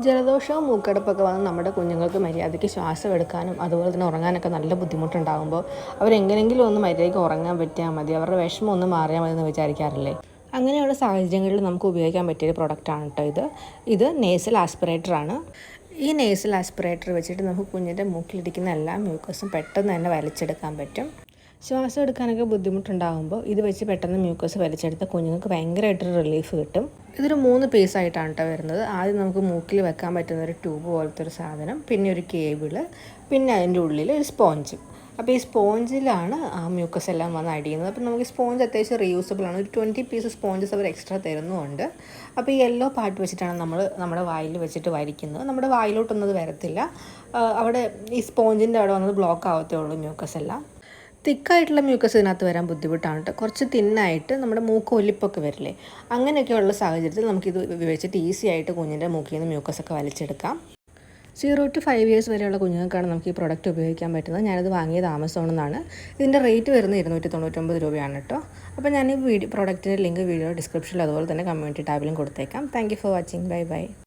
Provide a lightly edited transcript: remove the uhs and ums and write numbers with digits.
ജലദോഷവും മൂക്കടപ്പൊക്കെ വന്ന് നമ്മുടെ കുഞ്ഞുങ്ങൾക്ക് മര്യാദയ്ക്ക് ശ്വാസം എടുക്കാനും അതുപോലെ തന്നെ ഉറങ്ങാനൊക്കെ നല്ല ബുദ്ധിമുട്ടുണ്ടാകുമ്പോൾ അവരെങ്ങനെയെങ്കിലും ഒന്ന് മര്യാദയ്ക്ക് ഉറങ്ങാൻ പറ്റിയാൽ മതി, അവരുടെ വിഷമം ഒന്ന് മാറിയാൽ മതി എന്ന് വിചാരിക്കാറില്ലേ? അങ്ങനെയുള്ള സാഹചര്യങ്ങളിൽ നമുക്ക് ഉപയോഗിക്കാൻ പറ്റിയൊരു പ്രൊഡക്റ്റാണ് കേട്ടോ ഇത് നേസൽ ആസ്പിറേറ്ററാണ്. ഈ നേസൽ ആസ്പിറേറ്റർ വെച്ചിട്ട് നമുക്ക് കുഞ്ഞിൻ്റെ മൂക്കിലിരിക്കുന്ന എല്ലാ മ്യൂക്കസും പെട്ടെന്ന് തന്നെ വലിച്ചെടുക്കാൻ പറ്റും. ശ്വാസം എടുക്കാനൊക്കെ ബുദ്ധിമുട്ടുണ്ടാകുമ്പോൾ ഇത് വെച്ച് പെട്ടെന്ന് മ്യൂക്കസ് വലിച്ചെടുത്ത കുഞ്ഞുങ്ങൾക്ക് ഭയങ്കരമായിട്ടൊരു റിലീഫ് കിട്ടും. ഇതൊരു 3 പീസായിട്ടാണ് കേട്ടോ വരുന്നത്. ആദ്യം നമുക്ക് മൂക്കിൽ വെക്കാൻ പറ്റുന്ന ഒരു ട്യൂബ് പോലത്തെ ഒരു സാധനം, പിന്നെ ഒരു കേബിള്, പിന്നെ അതിൻ്റെ ഉള്ളിൽ ഒരു സ്പോഞ്ച്. അപ്പോൾ ഈ സ്പോഞ്ചിലാണ് ആ മ്യൂക്കസ് എല്ലാം വന്ന് അടിയുന്നത്. അപ്പോൾ നമുക്ക് സ്പോഞ്ച് അത്യാവശ്യം റീയൂസബിൾ ആണ്. ഒരു 20 പീസ് സ്പോഞ്ചസ് അവർ എക്സ്ട്രാ തരുന്നുമുണ്ട്. അപ്പോൾ ഈ യെല്ലോ പാർട്ട് വെച്ചിട്ടാണ് നമ്മൾ നമ്മുടെ വായിൽ വെച്ചിട്ട് വരിക്കുന്നത്. നമ്മുടെ വായിലോട്ടൊന്നും അത് വരത്തില്ല. അവിടെ ഈ സ്പോഞ്ചിൻ്റെ അവിടെ വന്നത് ബ്ലോക്ക് ആവത്തേ ഉള്ളൂ മ്യൂക്കസ് എല്ലാം. തിക്കായിട്ടുള്ള മ്യൂക്കസ് ഇതിനകത്ത് വരാൻ ബുദ്ധിമുട്ടാണ് കേട്ടോ. കുറച്ച് തിന്നായിട്ട് നമ്മുടെ മൂക്ക് ഒലിപ്പൊക്കെ വരില്ലേ, അങ്ങനെയൊക്കെയുള്ള സാഹചര്യത്തിൽ നമുക്കിത് വെച്ചിട്ട് ഈസി ആയിട്ട് കുഞ്ഞിൻ്റെ മൂക്കിൽ നിന്ന് മ്യൂക്കസൊക്കെ വലിച്ചെടുക്കാം. 0 to 5 years വരെയുള്ള കുഞ്ഞുങ്ങൾക്കാണ് നമുക്ക് ഈ പ്രൊഡക്റ്റ് ഉപയോഗിക്കാൻ പറ്റുന്നത്. ഞാനത് വാങ്ങിയത് ആമസോണിൽ. ഇതിൻ്റെ റേറ്റ് വരുന്നത് 299 രൂപയാണ് കേട്ടോ. അപ്പോൾ ഞാൻ ഈ പ്രൊഡക്റ്റിൻ്റെ ലിങ്ക് വീഡിയോ ഡിസ്ക്രിപ്ഷനിൽ അതുപോലെ തന്നെ കമ്മ്യൂണിറ്റി ടാബിലും കൊടുത്തേക്കാം. Thank you for watching. Bye bye.